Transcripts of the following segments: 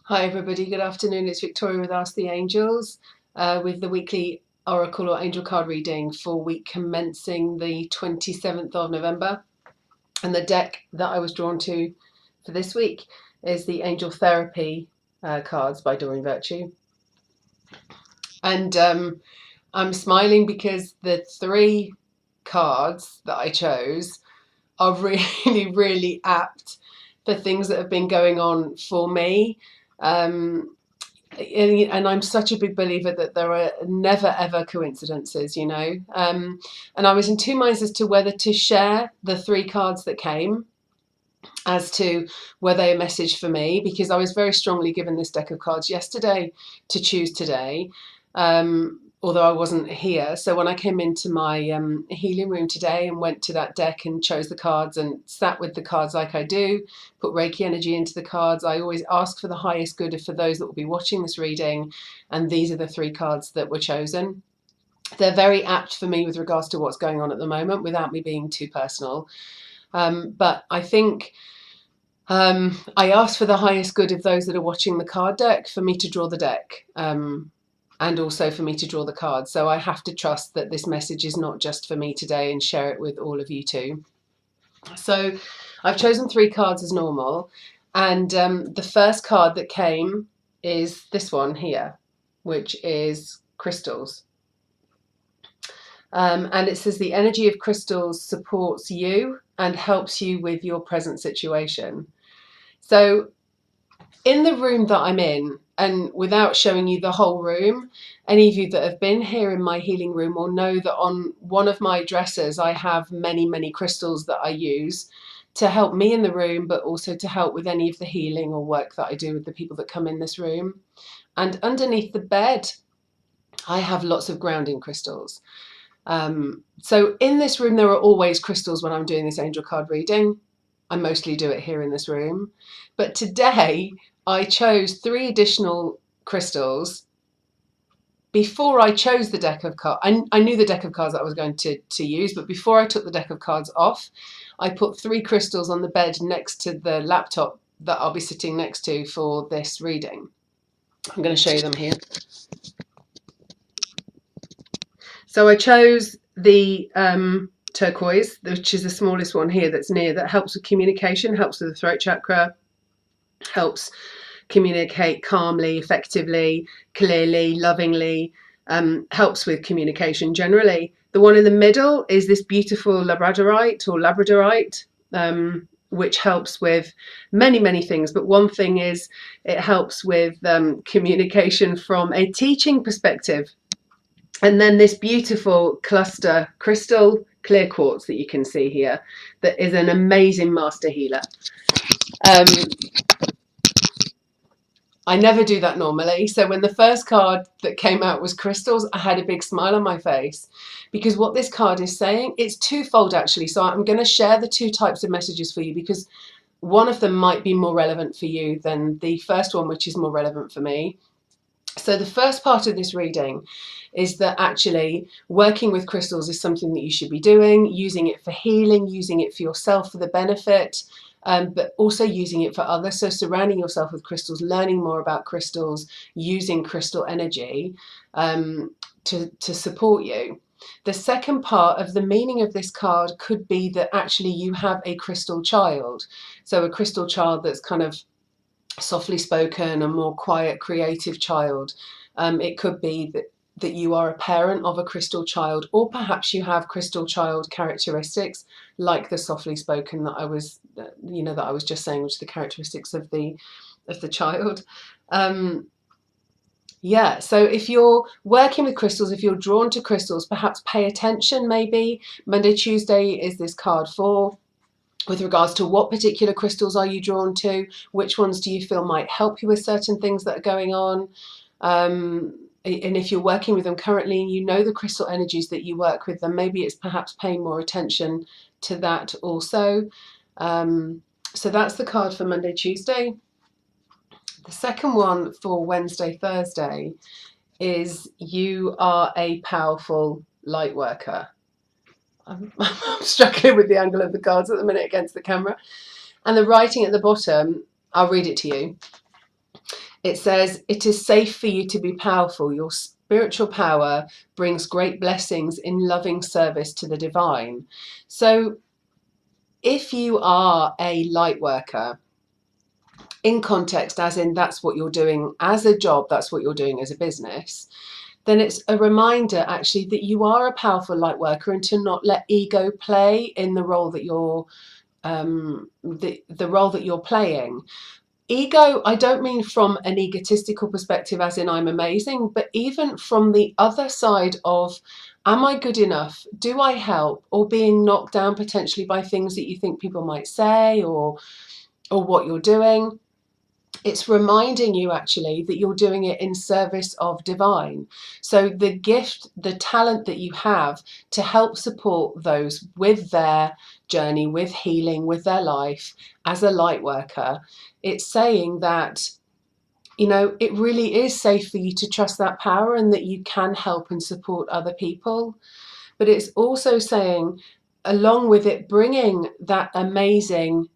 Hi everybody, good afternoon. It's Victoria with Ask the Angels with the weekly Oracle or Angel card reading for week commencing the 27th of November. And the deck that I was drawn to for this week is the Angel Therapy cards by Doreen Virtue. And I'm smiling because the three cards that I chose are really, really apt for things that have been going on for me. And I'm such a big believer that there are never ever coincidences, and I was in two minds as to whether to share the three cards that came, as to were they a message for me, because I was very strongly given this deck of cards yesterday to choose today, although I wasn't here. So when I came into my healing room today and went to that deck and chose the cards and sat with the cards like I do, put Reiki energy into the cards, I always ask for the highest good for those that will be watching this reading, and these are the three cards that were chosen. They're very apt for me with regards to what's going on at the moment, without me being too personal. But I think I asked for the highest good of those that are watching the card deck for me to draw the deck, and also for me to draw the cards. So I have to trust that this message is not just for me today and share it with all of you too. So I've chosen three cards as normal, and the first card that came is this one here, which is crystals. And it says the energy of crystals supports you and helps you with your present situation. So in the room that I'm in, and without showing you the whole room, any of you that have been here in my healing room will know that on one of my dressers I have many, many crystals that I use to help me in the room, but also to help with any of the healing or work that I do with the people that come in this room. And underneath the bed, I have lots of grounding crystals. So in this room, there are always crystals when I'm doing this angel card reading. I mostly do it here in this room. But today, I chose three additional crystals before I chose the deck of cards. I knew the deck of cards that I was going to use, but before I took the deck of cards off, I put three crystals on the bed next to the laptop that I'll be sitting next to for this reading. I'm going to show you them here. So I chose the turquoise, which is the smallest one here that's near, that helps with communication, helps with the throat chakra, helps communicate calmly, effectively, clearly, lovingly, helps with communication generally. The one in the middle is this beautiful labradorite, which helps with many, many things. But one thing is it helps with communication from a teaching perspective. And then this beautiful cluster crystal clear quartz that you can see here, that is an amazing master healer. I never do that normally. So when the first card that came out was crystals, I had a big smile on my face, because what this card is saying, it's twofold actually. So I'm going to share the two types of messages for you, because one of them might be more relevant for you than the first one, which is more relevant for me. So the first part of this reading is that actually working with crystals is something that you should be doing, using it for healing, using it for yourself for the benefit, but also using it for others. So surrounding yourself with crystals, learning more about crystals, using crystal energy to support you. The second part of the meaning of this card could be that actually you have a crystal child. So a crystal child that's kind of softly spoken, a more quiet, creative child. It could be that you are a parent of a crystal child, or perhaps you have crystal child characteristics, like the softly spoken that I was just saying, which are the characteristics of the child. Yeah, so if you're working with crystals, if you're drawn to crystals, perhaps pay attention. Maybe Monday, Tuesday is this card for, with regards to what particular crystals are you drawn to, which ones do you feel might help you with certain things that are going on, and if you're working with them currently and you know the crystal energies that you work with, then maybe it's perhaps paying more attention to that also. So that's the card for Monday, Tuesday. The second one for Wednesday, Thursday is you are a powerful light worker. I'm struggling with the angle of the cards at the minute against the camera. And the writing at the bottom, I'll read it to you. It says, it is safe for you to be powerful. Your spiritual power brings great blessings in loving service to the divine. So if you are a light worker, in context, as in that's what you're doing as a job, that's what you're doing as a business, then it's a reminder actually that you are a powerful light worker, and to not let ego play in the role that you're the role that you're playing. Ego, I don't mean from an egotistical perspective as in I'm amazing, but even from the other side of, am I good enough? Do I help? Or being knocked down potentially by things that you think people might say, or what you're doing. It's reminding you actually that you're doing it in service of divine. So the gift, the talent that you have to help support those with their journey, with healing, with their life as a light worker, it's saying that, you know, it really is safe for you to trust that power and that you can help and support other people. But it's also saying, along with it, bringing that amazing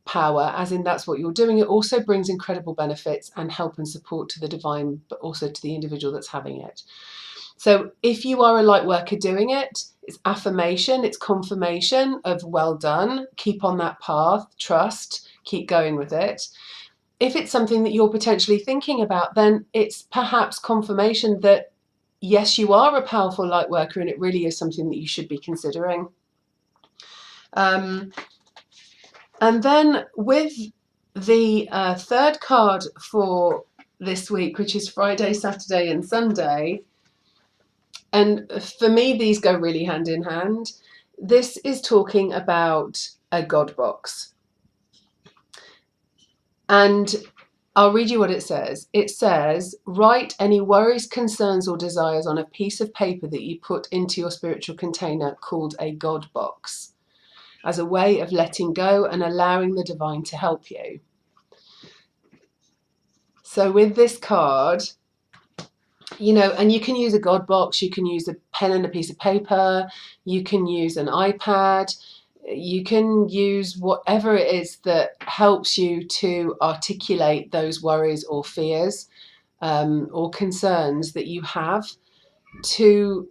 power, as in that's what you're doing, it also brings incredible benefits and help and support to the divine, but also to the individual that's having it. So if you are a light worker doing it, it's affirmation, it's confirmation of well done, keep on that path, trust, keep going with it. If it's something that you're potentially thinking about, then it's perhaps confirmation that yes, you are a powerful light worker, and it really is something that you should be considering. And then with the third card for this week, which is Friday, Saturday and Sunday, and for me these go really hand in hand, this is talking about a God box. And I'll read you what it says. It says, write any worries, concerns or desires on a piece of paper that you put into your spiritual container called a God box, as a way of letting go and allowing the divine to help you. So with this card, you know, and you can use a God box, you can use a pen and a piece of paper, you can use an iPad, you can use whatever it is that helps you to articulate those worries or fears or concerns that you have, to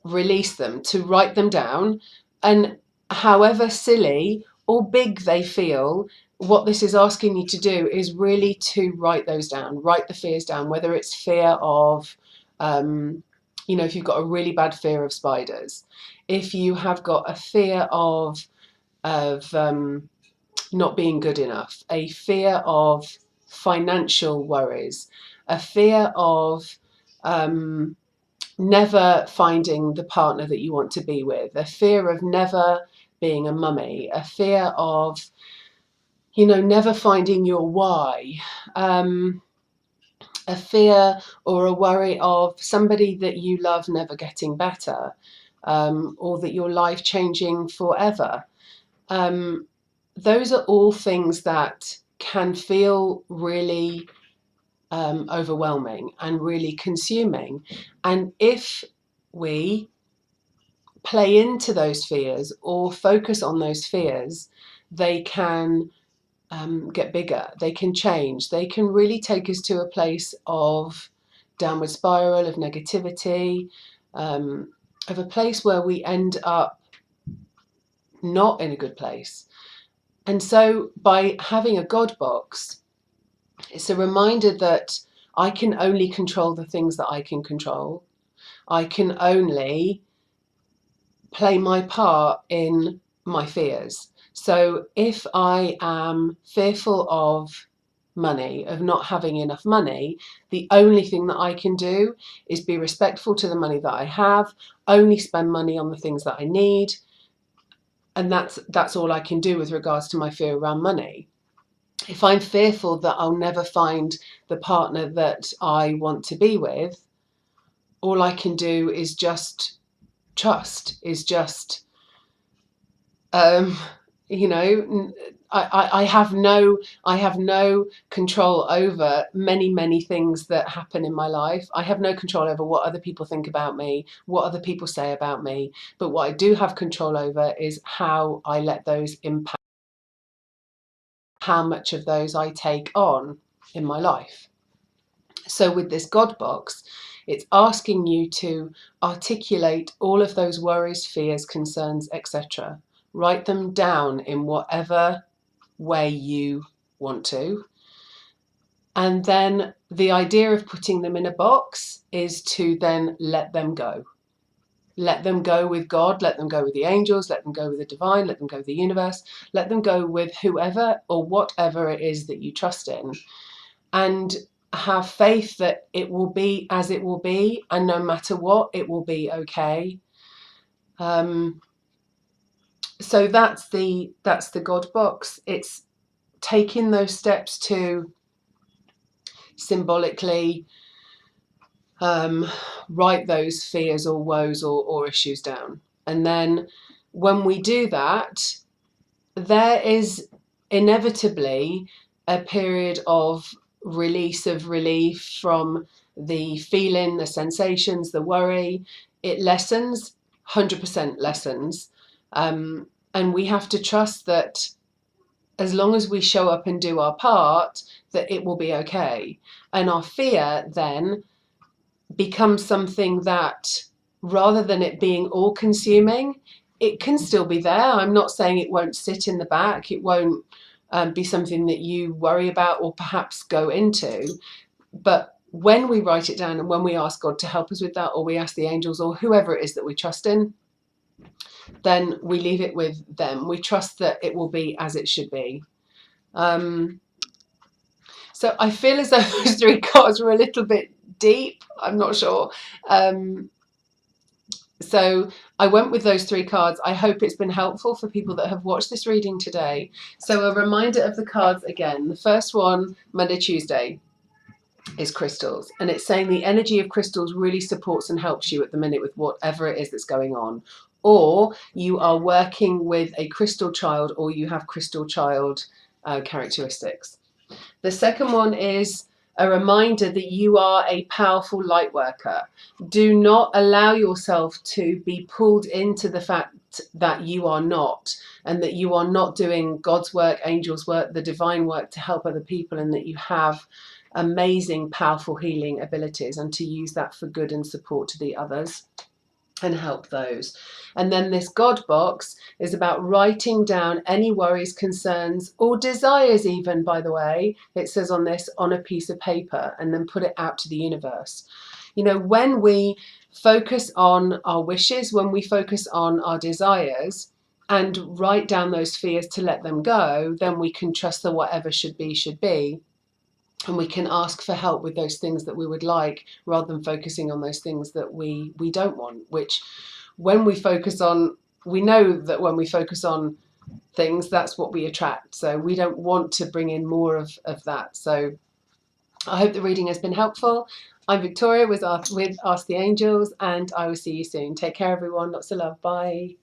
release them, to write them down. And however silly or big they feel, what this is asking you to do is really to write those down, write the fears down, whether it's fear of, you know, if you've got a really bad fear of spiders, if you have got a fear of not being good enough, a fear of financial worries, a fear of never finding the partner that you want to be with, a fear of never being a mummy, a fear of, you know, never finding your why, a fear or a worry of somebody that you love never getting better, or that your life changing forever. Those are all things that can feel really overwhelming and really consuming. And if we play into those fears or focus on those fears, they can get bigger, they can change, they can really take us to a place of downward spiral, of negativity, of a place where we end up not in a good place. And so by having a God box, it's a reminder that I can only control the things that I can control. I can only play my part in my fears. So if I am fearful of money, of not having enough money, the only thing that I can do is be respectful to the money that I have, only spend money on the things that I need. And that's all I can do with regards to my fear around money. If I'm fearful that I'll never find the partner that I want to be with, all I can do is just trust, is just, you know, I have no control over many things that happen in my life. I have no control over what other people think about me, what other people say about me. But what I do have control over is how I let those impact, how much of those I take on. in my life. So with this God box, it's asking you to articulate all of those worries, fears, concerns, etc. Write them down in whatever way you want to. And then the idea of putting them in a box is to then let them go. Let them go with God, let them go with the angels, let them go with the divine, let them go with the universe, let them go with whoever or whatever it is that you trust in. And have faith that it will be as it will be, and no matter what, it will be okay. So that's the God box. It's taking those steps to symbolically write those fears or woes or issues down. And then when we do that, there is inevitably a period of release, of relief from the feeling, the sensations, the worry. It lessens, 100% lessens. And we have to trust that as long as we show up and do our part, that it will be okay. And our fear then becomes something that, rather than it being all consuming, it can still be there. I'm not saying it won't sit in the back. It won't be something that you worry about or perhaps go into. But when we write it down and when we ask God to help us with that, or we ask the angels or whoever it is that we trust in, then we leave it with them. We trust that it will be as it should be. So I feel as though those three cards were a little bit deep. I'm not sure. So I went with those three cards. I hope it's been helpful for people that have watched this reading today. So a reminder of the cards again. The first one, Monday, Tuesday, is crystals. And it's saying the energy of crystals really supports and helps you at the minute with whatever it is that's going on. Or you are working with a crystal child, or you have crystal child characteristics. The second one is a reminder that you are a powerful light worker. Do not allow yourself to be pulled into the fact that you are not, and that you are not doing God's work, angels' work, the divine work to help other people, and that you have amazing, powerful healing abilities, and to use that for good and support to the others and help those. And then this God box is about writing down any worries, concerns, or desires even, by the way, it says on this, on a piece of paper, and then put it out to the universe. You know, when we focus on our wishes, when we focus on our desires and write down those fears to let them go, then we can trust that whatever should be, should be. And we can ask for help with those things that we would like, rather than focusing on those things that we don't want, which when we focus on, we know that when we focus on things, that's what we attract. So we don't want to bring in more of that. So I hope the reading has been helpful. I'm Victoria with Ask the Angels, and I will see you soon. Take care, everyone. Lots of love. Bye.